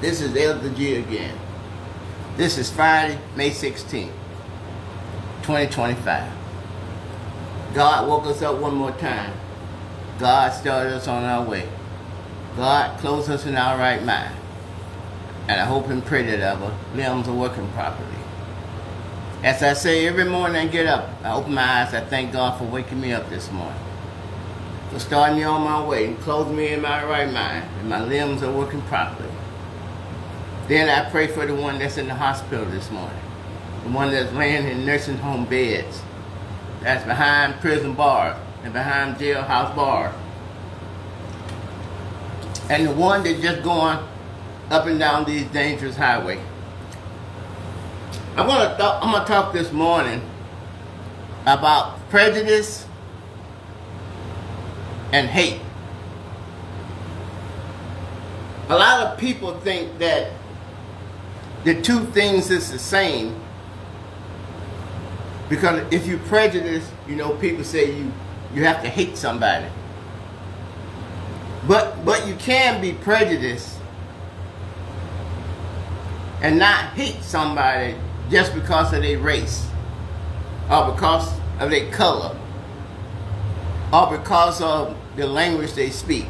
This is Elder G again. This is Friday, May 16th, 2025. God woke us up one more time. God started us on our way. God clothed us in our right mind. And I hope and pray that our limbs are working properly. As I say every morning I get up, I open my eyes, I thank God for waking me up this morning. For starting me on my way and clothing me in my right mind, and my limbs are working properly. Then I pray for the one that's in the hospital this morning. The one that's laying in nursing home beds. That's behind prison bars and behind jailhouse bars. And the one that's just going up and down these dangerous highways. I'm gonna talk this morning about prejudice and hate. A lot of people think that the two things is the same, because if you prejudice, you know, people say you have to hate somebody. But you can be prejudiced and not hate somebody just because of their race, or because of their color, or because of the language they speak.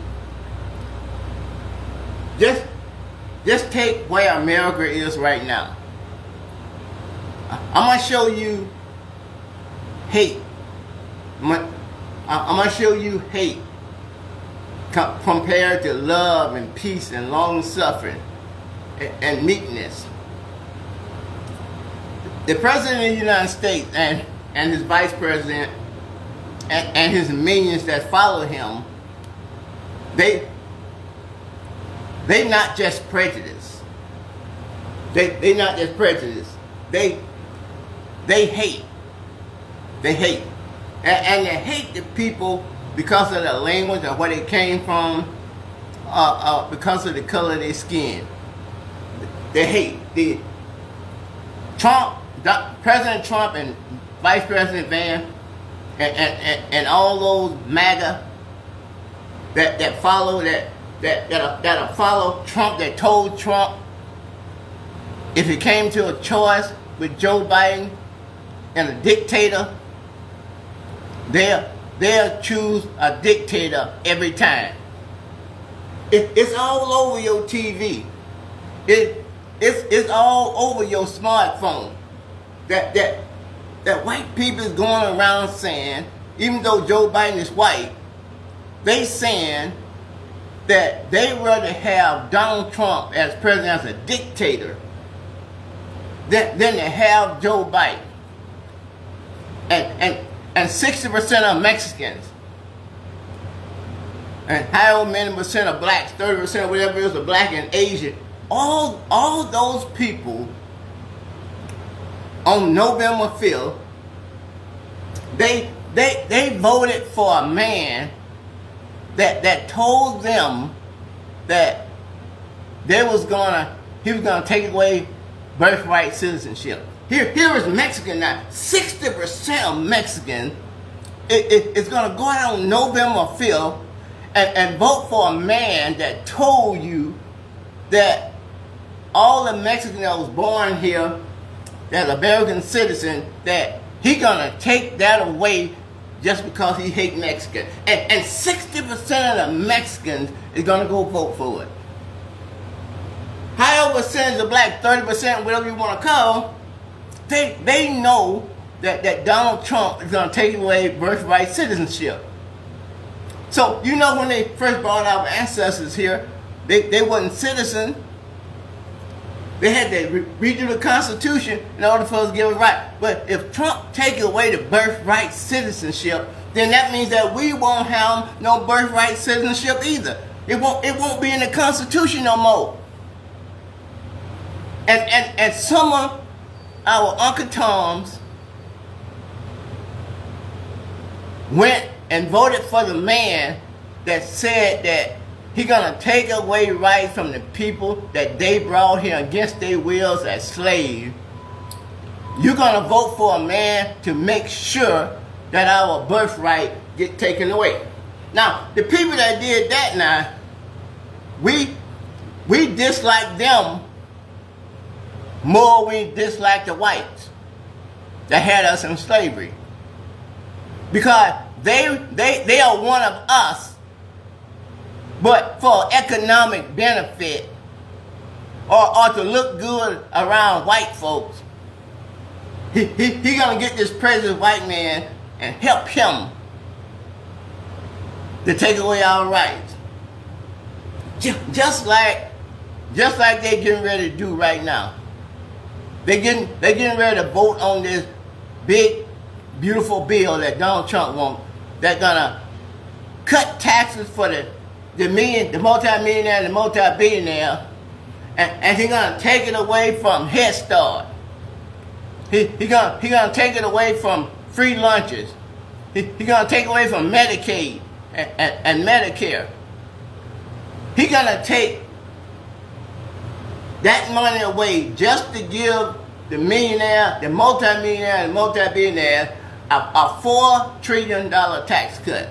Just take where America is right now. I'm going to show you hate. I'm going to show you hate compared to love and peace and long-suffering and meekness. The President of the United States and his Vice President and his minions that follow him, they not just prejudiced. They not just prejudiced. They hate. They hate. And they hate the people because of the language or where they came from, because of the color of their skin. They hate. President Trump and Vice President Van and all those MAGA that follow Trump, that told Trump if it came to a choice with Joe Biden and a dictator, they'll choose a dictator every time. It's all over your TV. It's all over your smartphone. That white people is going around saying, even though Joe Biden is white, they saying that they rather have Donald Trump as president, as a dictator, than to have Joe Biden. And 60% of Mexicans, and however many percent of blacks, 30%, whatever it is, of black and Asian, all those people on November 5th, they voted for a man that told them that he was gonna take away birthright citizenship. Here is Mexican now. 60% of Mexicans is gonna go out on November 5th and vote for a man that told you that all the Mexicans that was born here, that American citizen, that he gonna take that away just because he hate Mexican. And 60% of the Mexicans is gonna go vote for it. However percentage of black, 30%, whatever you wanna call, they know that Donald Trump is gonna take away birthright citizenship. So, you know, when they first brought our ancestors here, they wasn't citizens. They had to redo the Constitution in order for us to give it right. But if Trump take away the birthright citizenship, then that means that we won't have no birthright citizenship either. It won't be in the Constitution no more. And some of our Uncle Toms went and voted for the man that said that he gonna take away rights from the people that they brought here against their wills as slaves. You're gonna vote for a man to make sure that our birthright get taken away. Now, the people that did that now, we we dislike them more we dislike the whites that had us in slavery. Because they are one of us, but for economic benefit or to look good around white folks, he gonna get this president white man and help him to take away our rights. Just like they getting ready to do right now. They getting ready to vote on this big, beautiful bill that Donald Trump wants. They're gonna cut taxes for the multi-millionaire and the multi-billionaire, and he's gonna take it away from Head Start. He gonna take it away from free lunches. He gonna take away from Medicaid and Medicare. He gonna take that money away just to give the millionaire, the multi-millionaire, and multi-billionaire a $4 trillion tax cut.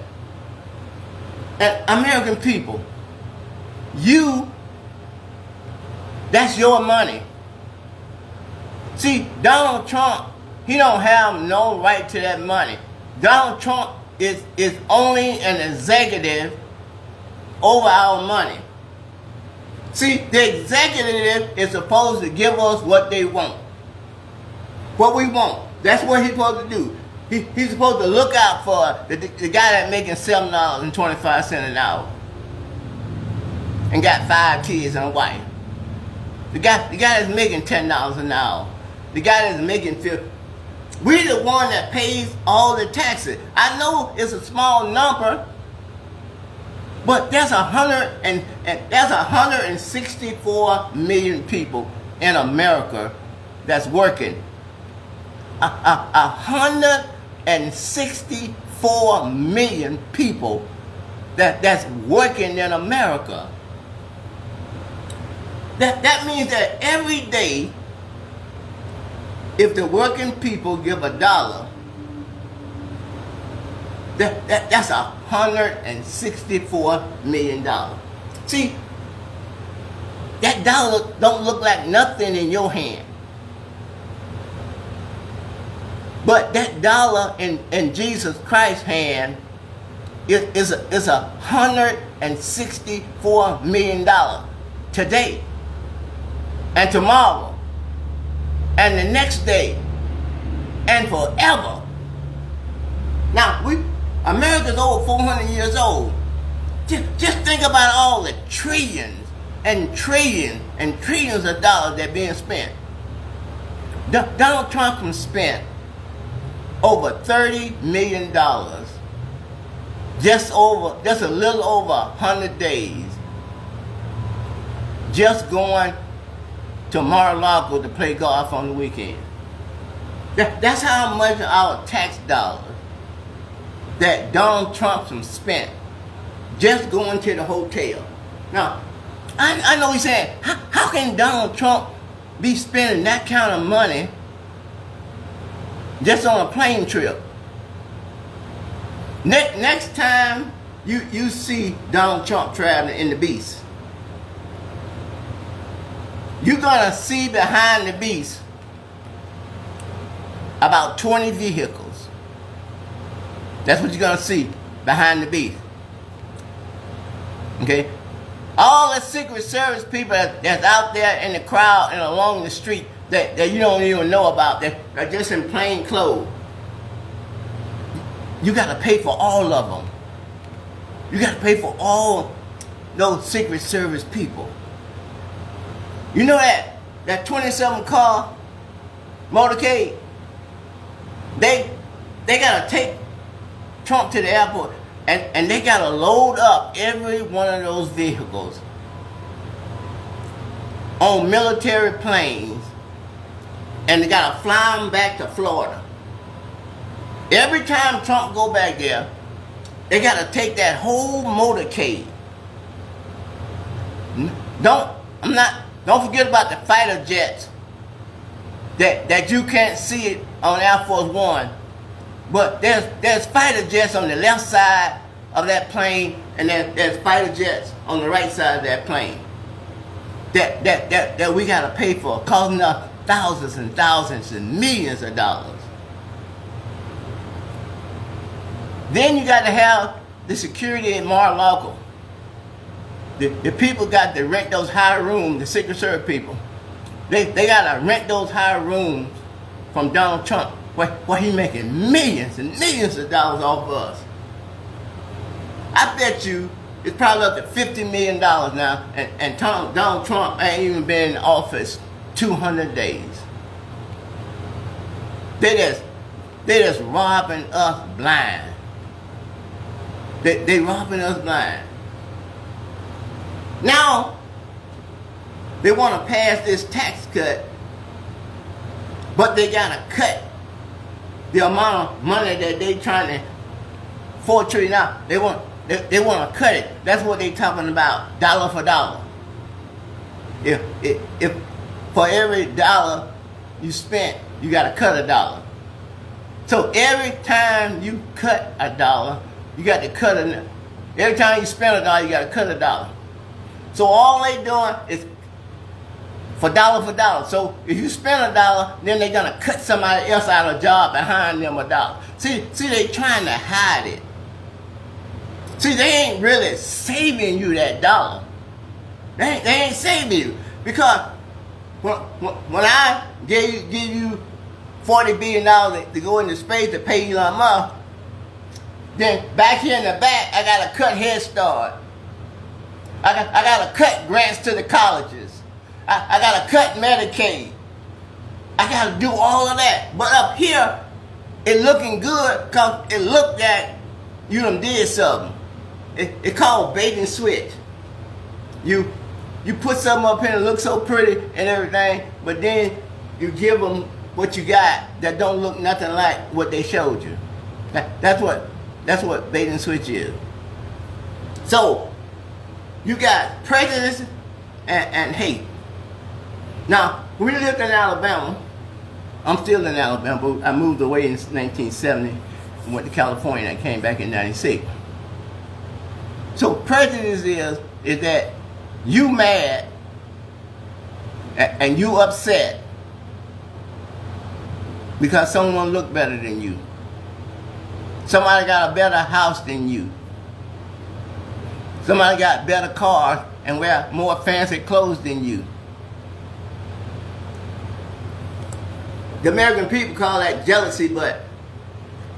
And American people, that's your money. See, Donald Trump, he don't have no right to that money. Donald Trump is only an executive over our money. See, the executive is supposed to give us what they want. What we want. That's what he's supposed to do. He's supposed to look out for the guy that's making $7.25 an hour and got 5 kids and a wife. The guy that's making $10 an hour. The guy that's making $50. We're the one that pays all the taxes. I know it's a small number, but there's 164 million people in America that's working. 164 million people that's working in America. That means that every day, if the working people give $1, that's $164 million. See, that dollar don't look like nothing in your hand. But that dollar in Jesus Christ's hand is $164 million today and tomorrow and the next day and forever. Now, America's over 400 years old. Just think about all the trillions and trillions and trillions of dollars that are being spent. Donald Trump has spent over $30 million just a little over 100 days just going to Mar-a-Lago to play golf on the weekend. That's how much of our tax dollars that Donald Trump spent just going to the hotel. Now, I know he's saying, how can Donald Trump be spending that kind of money just on a plane trip? Next time you see Donald Trump traveling in the Beast, you're gonna see behind the Beast about 20 vehicles. That's what you're gonna see behind the Beast. Okay? All the Secret Service people that's out there in the crowd and along the street that you don't even know about, that are just in plain clothes. You got to pay for all of them. You got to pay for all those Secret Service people. You know that 27 car motorcade? They got to take Trump to the airport and they got to load up every one of those vehicles on military planes, and they got to fly them back to Florida. Every time Trump go back there, they got to take that whole motorcade. Don't forget about the fighter jets that you can't see it on Air Force One, but there's fighter jets on the left side of that plane, and there's fighter jets on the right side of that plane. that we got to pay for, costing us thousands and thousands and millions of dollars. Then you got to have the security at Mar-a-Lago. The people got to rent those high rooms, the Secret Service people. They got to rent those high rooms from Donald Trump, where he making millions and millions of dollars off of us. I bet you it's probably up to $50 million now, and Donald Trump ain't even been in office 200 days. They just robbing us blind. They robbing us blind. Now, they want to pass this tax cut, but they got to cut the amount of money that they trying to, $4 trillion. They want to cut it. That's what they talking about, dollar for dollar. If for every dollar you spent, you got to cut $1. So every time you cut $1, you got to cut every time you spend $1, you got to cut $1. So all they doing is for dollar. So if you spend $1, then they're gonna cut somebody else out of a job behind them $1. See, they trying to hide it. See, they ain't really saving you that dollar. They ain't saving you, because when I give you $40 billion to go into space to pay Elon Musk, then back here in the back I gotta cut Head Start. I gotta cut grants to the colleges. I gotta cut Medicaid. I gotta do all of that. But up here, it looking good because it looked like you done did something. It called bait and switch. You put something up here that looks so pretty and everything, but then you give them what you got that don't look nothing like what they showed you. That's what bait and switch is. So you got prejudice and hate. Now, we lived in Alabama. I'm still in Alabama, but I moved away in 1970 and went to California and came back in 96. So prejudice is that you mad and you upset because someone looked better than you. Somebody got a better house than you. Somebody got better cars and wear more fancy clothes than you. The American people call that jealousy, but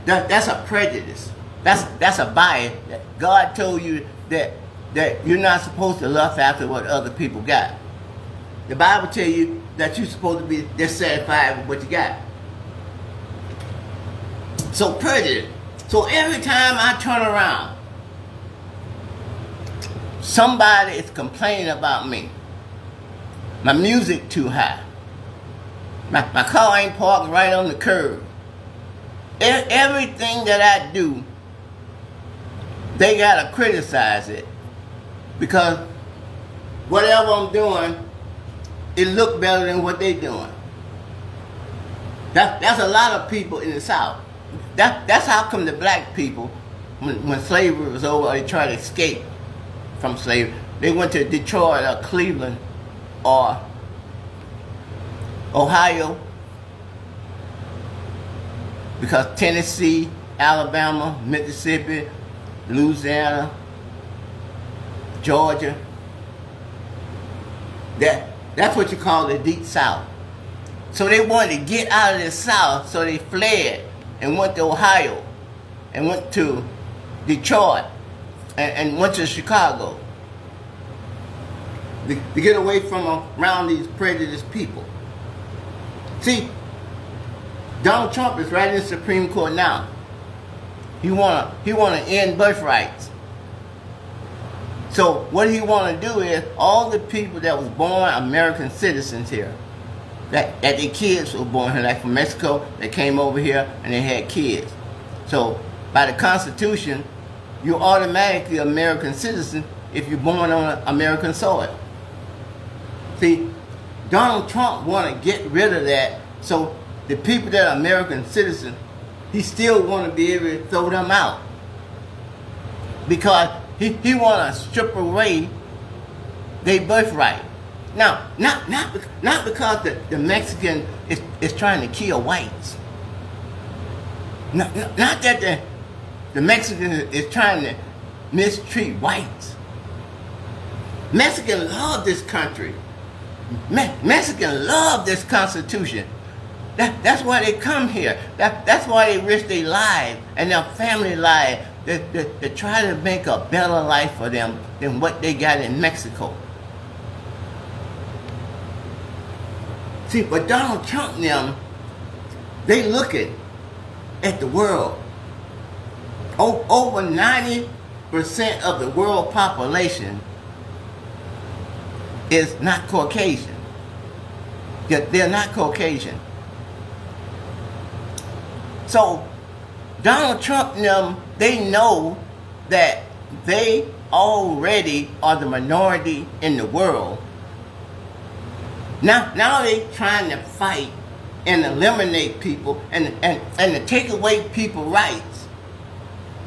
that's a prejudice. That's a bias. God told you that you're not supposed to lust after what other people got. The Bible tells you that you're supposed to be dissatisfied with what you got. So prejudice. So every time I turn around, somebody is complaining about me. My music too high. My car ain't parked right on the curb. Everything that I do, they gotta criticize it, because whatever I'm doing, it look better than what they doing. That's a lot of people in the South. That's how come the black people, when slavery was over, they tried to escape from slavery. They went to Detroit or Cleveland or Ohio, because Tennessee, Alabama, Mississippi, Louisiana, Georgia, that's what you call the Deep South. So they wanted to get out of the South, so they fled and went to Ohio and went to Detroit and went to Chicago to get away from around these prejudiced people. See, Donald Trump is right in the Supreme Court now. He wanna end birthrights. So what he wanna do is all the people that was born American citizens here, that their kids were born here, like from Mexico, they came over here and they had kids. So by the Constitution, you're automatically an American citizen if you're born on American soil. See, Donald Trump want to get rid of that, so the people that are American citizens, he still want to be able to throw them out, because he want to strip away their birthright. Now, not because the Mexican is trying to kill whites. Not that the Mexican is trying to mistreat whites. Mexicans love this country. Mexicans love this Constitution. That's why they come here. That's why they risk their lives and their family life to try to make a better life for them than what they got in Mexico. See, but Donald Trump and them, they looking at the world. Over 90% of the world population is not Caucasian. They're not Caucasian. So Donald Trump and them, they know that they already are the minority in the world. Now they trying to fight and eliminate people and to take away people's rights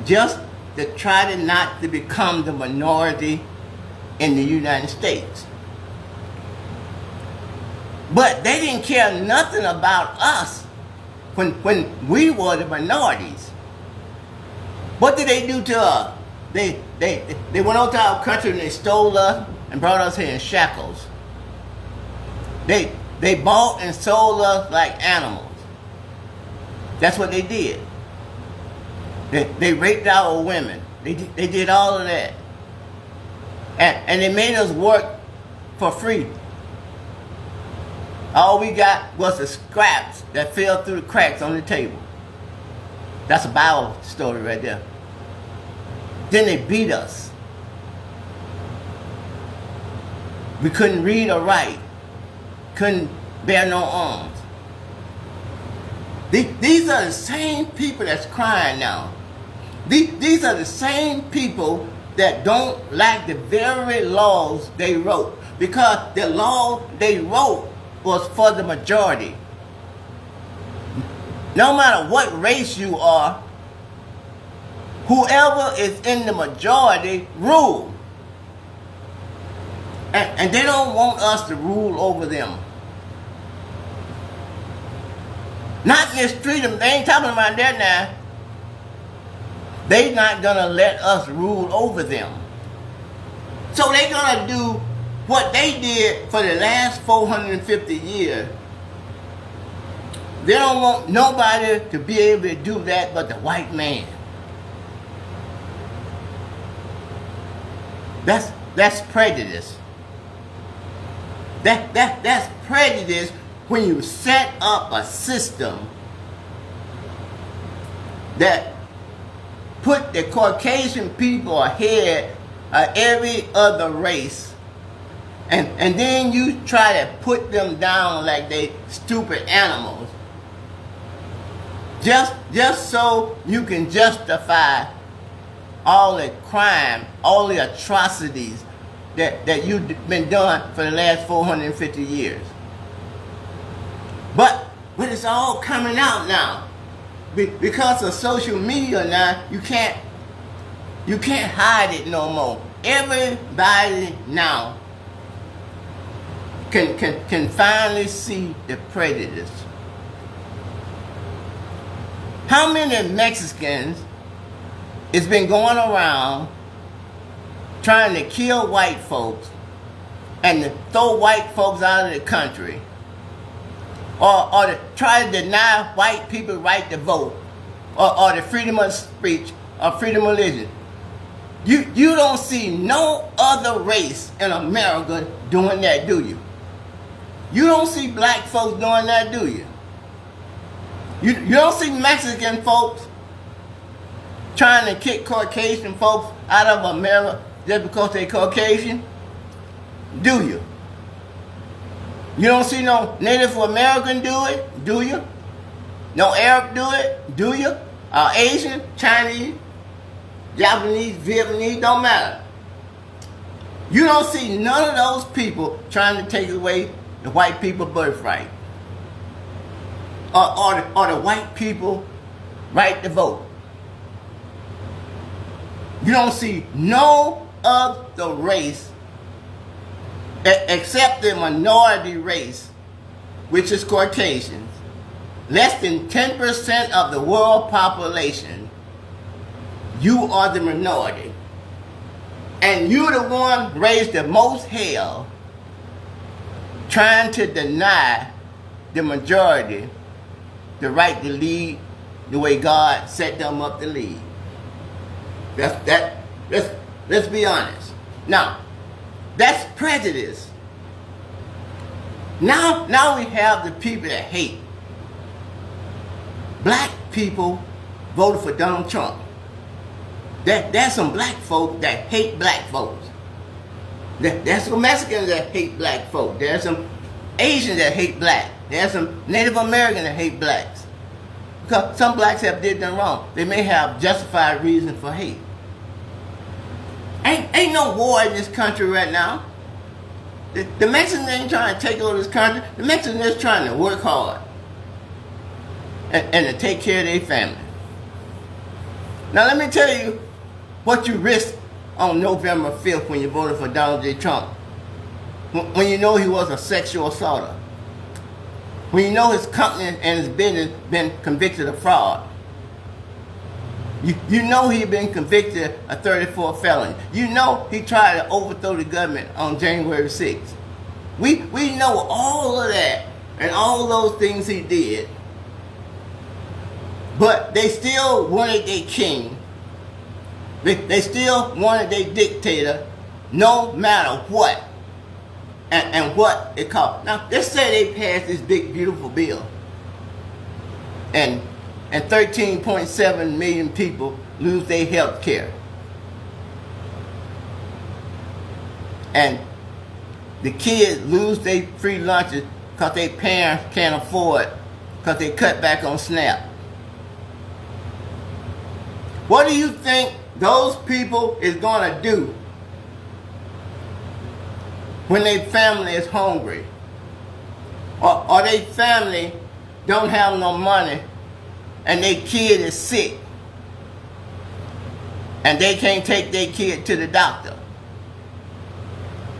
just to try to not to become the minority in the United States. But they didn't care nothing about us when we were the minorities. What did they do to us? They went out to our country and they stole us and brought us here in shackles. They bought and sold us like animals. That's what they did. They raped our women. They did all of that. And they made us work for free. All we got was the scraps that fell through the cracks on the table. That's a Bible story right there. Then they beat us. We couldn't read or write. Couldn't bear no arms. These are the same people that's crying now. These are the same people that don't like the very laws they wrote. Because the law they wrote was for the majority. No matter what race you are, whoever is in the majority rule. And they don't want us to rule over them. Not mistreat them. They ain't talking about that now. They not gonna let us rule over them. So they gonna do what they did for the last 450 years. They don't want nobody to be able to do that but the white man. That's prejudice. That's prejudice when you set up a system that put the Caucasian people ahead of every other race, and then you try to put them down like they stupid animals, just so you can justify all the crime, all the atrocities that you've been doing for the last 450 years. But it's all coming out now. Because of social media now, you can't hide it no more. Everybody now can finally see the prejudice. How many Mexicans has been going around trying to kill white folks and to throw white folks out of the country, or to try to deny white people the right to vote, or the freedom of speech, or freedom of religion? You don't see no other race in America doing that, do you? You don't see black folks doing that, do you? You don't see Mexican folks trying to kick Caucasian folks out of America just because they're Caucasian? Do you? You don't see no Native American do it? Do you? No Arab do it? Do you? Asian, Chinese, Japanese, Vietnamese, don't matter. You don't see none of those people trying to take away the white people's birthright. Or the white people right to vote. You don't see no other race except the minority race, which is Caucasians, less than 10% of the world population, you are the minority. And you're the one raised the most hell trying to deny the majority the right to lead the way God set them up to lead. Let's be honest. Now, that's prejudice. Now we have the people that hate. Black people voted for Donald Trump. There's some black folk that hate black folks. There's some Mexicans that hate black folk. There's some Asians that hate black. There's some Native Americans that hate blacks. Because some blacks have did them wrong. They may have justified reason for hate. Ain't no war in this country right now. The Mexicans ain't trying to take over this country. The Mexicans are just trying to work hard and to take care of their family. Now let me tell you what you risked on November 5th when you voted for Donald J. Trump. When you know he was a sexual assaulter. When you know his company and his business been convicted of fraud. You know he been convicted of 34 felony. You know he tried to overthrow the government on January 6th. We know all of that and all those things he did. But they still wanted their king. They still wanted their dictator no matter what. And what it cost. Now, let's say they passed this big, beautiful bill. And 13.7 million people lose their health care. And the kids lose their free lunches because their parents can't afford because they cut back on SNAP. What do you think those people is going to do when their family is hungry? Or their family don't have no money and their kid is sick and they can't take their kid to the doctor.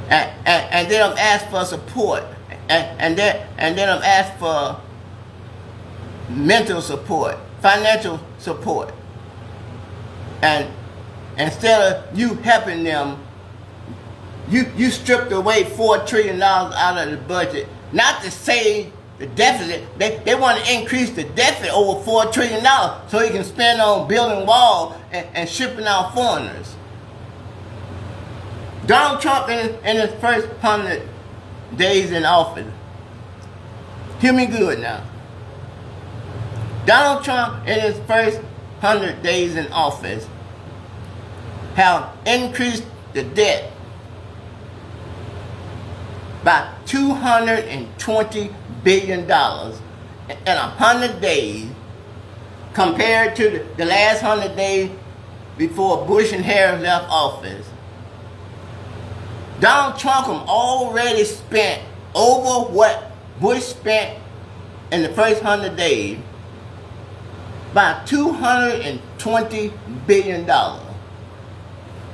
And they don't ask for support. And they don't ask for mental support, financial support. And instead of you helping them, you stripped away $4 trillion out of the budget, not to save the deficit. They want to increase the deficit over $4 trillion so he can spend on building walls and shipping out foreigners. Donald Trump in his first 100 days in office, hear me good now. Donald Trump in his first 100 days in office have increased the debt by $220 billion in 100 days compared to the last 100 days before Bush and Harris left office. Donald Trump already spent over what Bush spent in the first 100 days by $220 billion.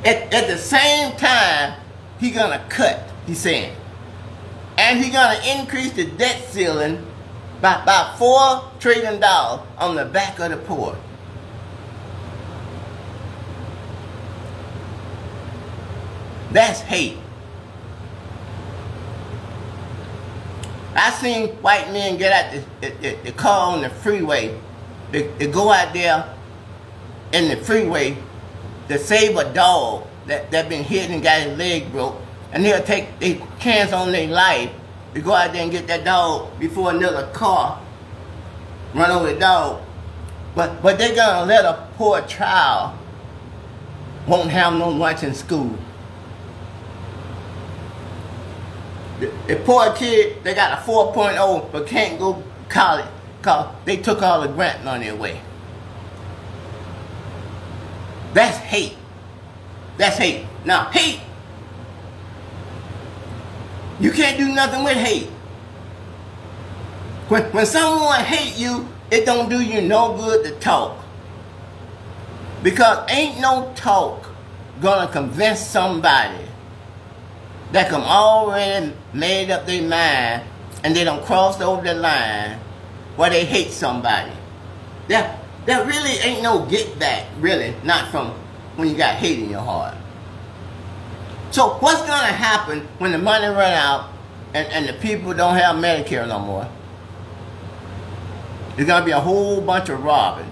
At the same time, he's going to cut, he's saying. And he's going to increase the debt ceiling by $4 trillion on the back of the poor. That's hate. I seen white men get out the car on the freeway. They go out there in the freeway to save a dog that been hit and got his leg broke. And they'll take their chance on their life to go out there and get that dog before another car run over the dog. But they're gonna let a poor child won't have no lunch in school. The poor kid, they got a 4.0 but can't go to college because they took all the grant money away. That's hate. That's hate. Now, hate, you can't do nothing with hate. When someone hate you, it don't do you no good to talk. Because ain't no talk gonna convince somebody that come already made up their mind and they don't cross over the line where they hate somebody. There really ain't no get back, really, not from when you got hate in your heart. So what's going to happen when the money run out and the people don't have Medicare no more? There's going to be a whole bunch of robbing.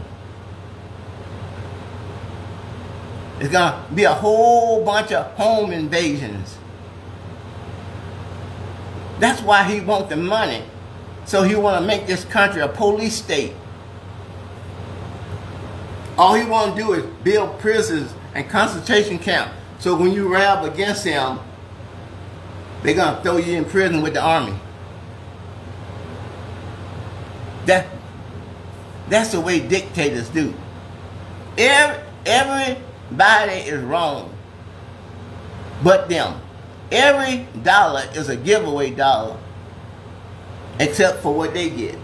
There's going to be a whole bunch of home invasions. That's why he wants the money. So he want to make this country a police state. All he want to do is build prisons and concentration camps. So when you rab against him, they're going to throw you in prison with the army. That's the way dictators do. Everybody is wrong but them. Every dollar is a giveaway dollar except for what they get.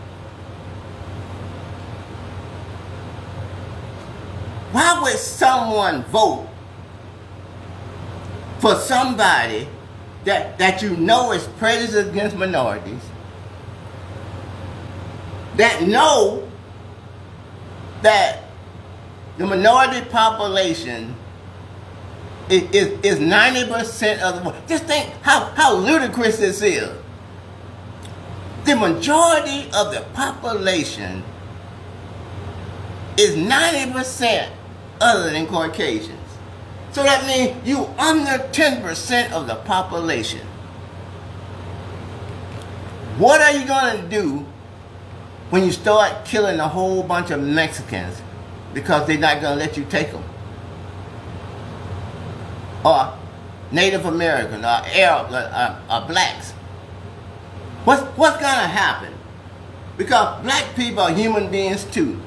Why would someone vote for somebody that you know is prejudiced against minorities, that know that the minority population is 90% of the world? Just think how ludicrous this is. The majority of the population is 90% other than Caucasians. So that means you under 10% of the population. What are you going to do when you start killing a whole bunch of Mexicans because they're not going to let you take them? Or Native American, or Arab, or blacks? What's going to happen? Because black people are human beings too.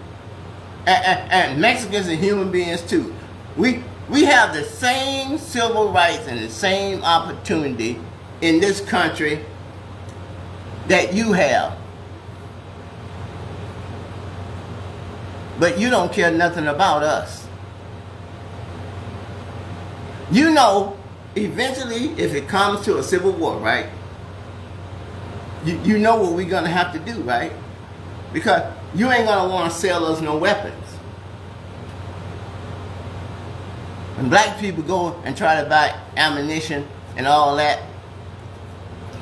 And Mexicans are human beings too. We have the same civil rights and the same opportunity in this country that you have. But you don't care nothing about us. You know, eventually, if it comes to a civil war, right? You know what we're going to have to do, right? Because you ain't going to want to sell us no weapons. When black people go and try to buy ammunition and all that,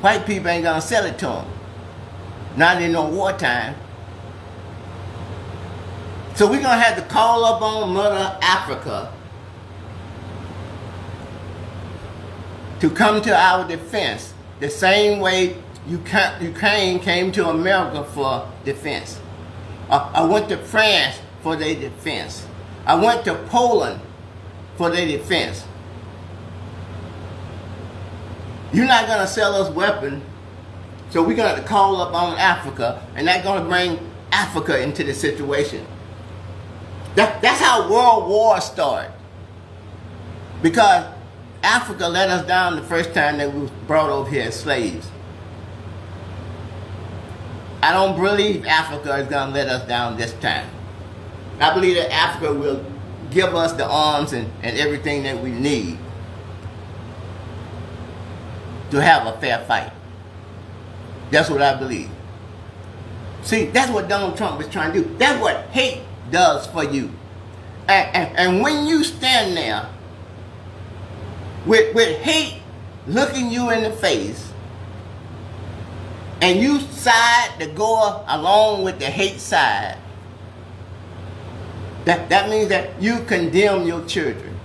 white people ain't going to sell it to them. Not in no wartime. So we're going to have to call up on Mother Africa to come to our defense the same way Ukraine came to America for defense. I went to France for their defense. I went to Poland for their defense. You're not going to sell us weapons, so we're going to call up on Africa, and that's going to bring Africa into the situation. That's how world wars start. Because Africa let us down the first time that we was brought over here as slaves. I don't believe Africa is going to let us down this time. I believe that Africa will give us the arms and everything that we need to have a fair fight. That's what I believe. See, that's what Donald Trump is trying to do. That's what hate does for you. And when you stand there with hate looking you in the face, and you decide to go along with the hate side, that means that you condemn your children.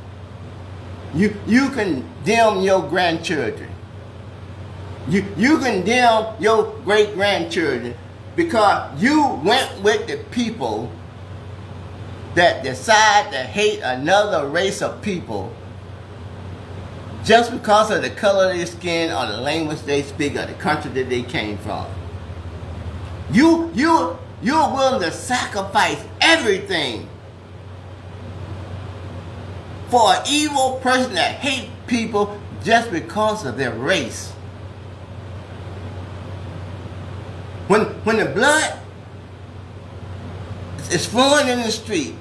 You condemn your grandchildren. You condemn your great-grandchildren because you went with the people that decide to hate another race of people just because of the color of their skin or the language they speak or the country that they came from. You're willing to sacrifice everything for an evil person that hates people just because of their race. When the blood is flowing in the street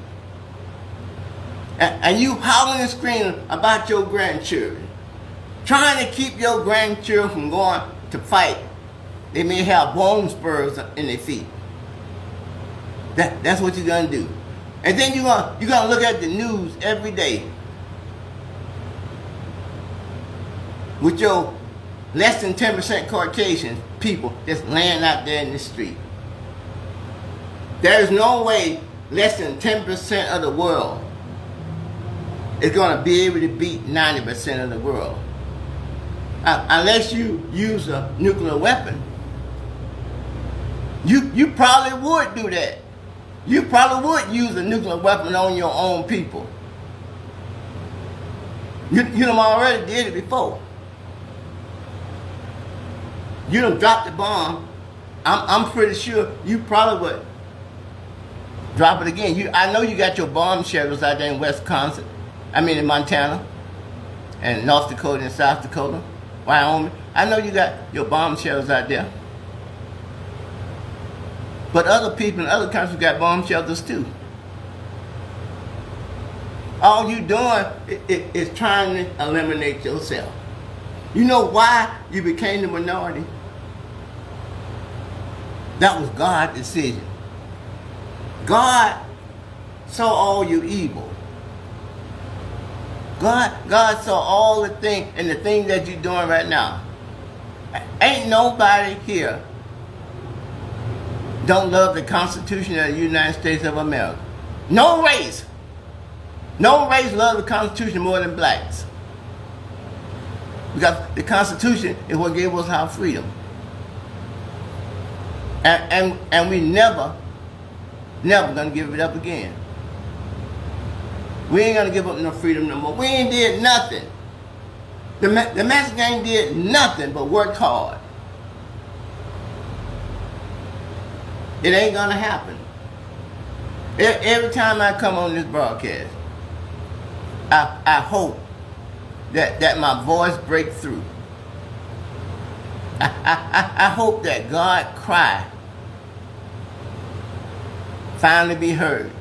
and you howling and screaming about your grandchildren, trying to keep your grandchildren from going to fight. They may have bone spurs in their feet. That's what you're gonna do. And then you're gonna look at the news every day with your less than 10% Caucasian people just laying out there in the street. There is no way less than 10% of the world is going to be able to beat 90% of the world. Unless you use a nuclear weapon. You probably would do that. You probably would use a nuclear weapon on your own people. You done already did it before. You done dropped the bomb. I'm pretty sure you probably would drop it again. I know you got your bomb shelters out there in Wisconsin. In Montana and North Dakota and South Dakota, Wyoming. I know you got your bomb shelters out there. But other people in other countries got bomb shelters too. All you doing is trying to eliminate yourself. You know why you became the minority? That was God's decision. God saw all your evil. God saw all the things and the things that you're doing right now. Ain't nobody here don't love the Constitution of the United States of America. No race loves the Constitution more than blacks. Because the Constitution is what gave us our freedom. And we never gonna give it up again. We ain't gonna give up no freedom no more. We ain't did nothing. The Mexican ain't did nothing but work hard. It ain't gonna happen. Every time I come on this broadcast, I hope that my voice breaks through. I hope that God's cry finally be heard.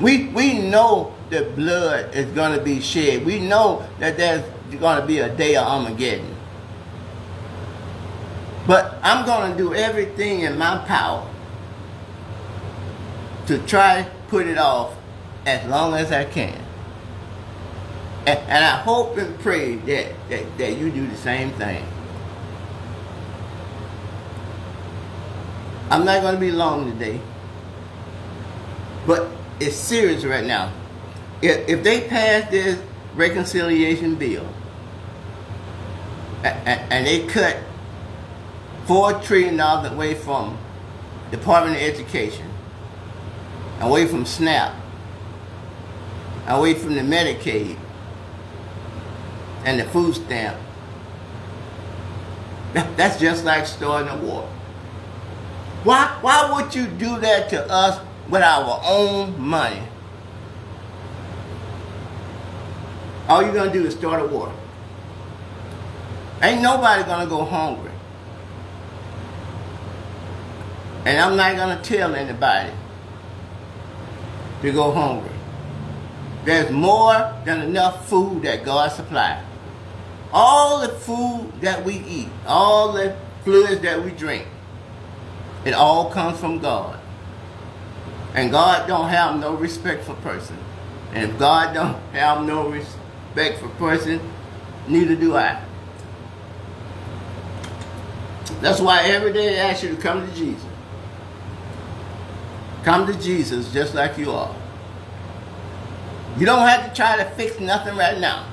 We know that blood is going to be shed. We know that there's going to be a day of Armageddon. But I'm going to do everything in my power to try to put it off as long as I can. And I hope and pray that you do the same thing. I'm not going to be long today. But it's serious right now. If they pass this reconciliation bill and they cut $4 trillion away from Department of Education, away from SNAP, away from the Medicaid and the food stamp, that's just like starting a war. Why would you do that to us with our own money? All you're going to do is start a war. Ain't nobody going to go hungry. And I'm not going to tell anybody to go hungry. There's more than enough food that God supplies. All the food that we eat, all the fluids that we drink, it all comes from God. And God don't have no respect for person. And if God don't have no respect for person, neither do I. That's why every day I ask you to come to Jesus. Come to Jesus just like you are. You don't have to try to fix nothing right now.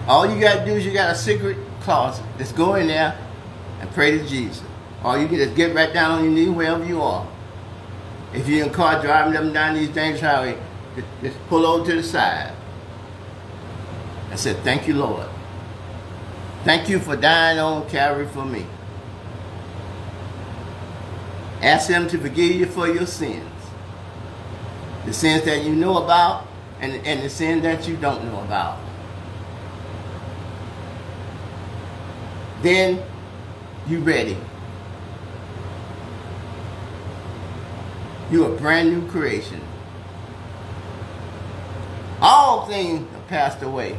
All you got to do is you got a secret closet. Just go in there and pray to Jesus. Or you can just get right down on your knee wherever you are. If you're in a car driving up and down these dangerous highways, just pull over to the side and say, thank you, Lord. Thank you for dying on Calvary for me. Ask Him to forgive you for your sins. The sins that you know about and the sins that you don't know about. Then you're ready. You're a brand new creation. All things have passed away.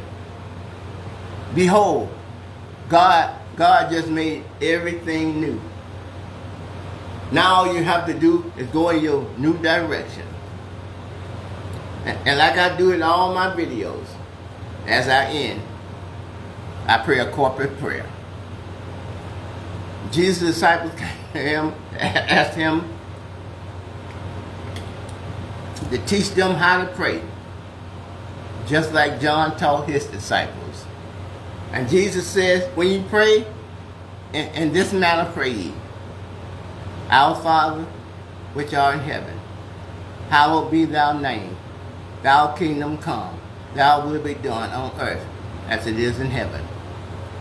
Behold, God just made everything new. Now all you have to do is go in your new direction. And like I do in all my videos, as I end, I pray a corporate prayer. Jesus' disciples came to him, asked him to teach them how to pray, just like John taught his disciples. And Jesus says, when you pray, in this manner pray ye. Our Father, which art in heaven, hallowed be thy name. Thy kingdom come. Thy will be done on earth as it is in heaven.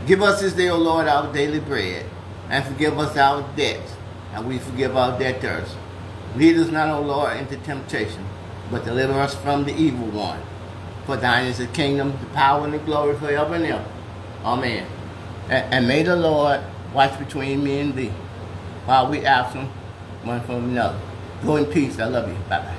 Give us this day, O Lord, our daily bread, and forgive us our debts, and we forgive our debtors. Lead us not, O Lord, into temptation, but deliver us from the evil one. For thine is the kingdom, the power, and the glory forever and ever. Amen. And may the Lord watch between me and thee, while we absent one from another. Go in peace. I love you. Bye-bye.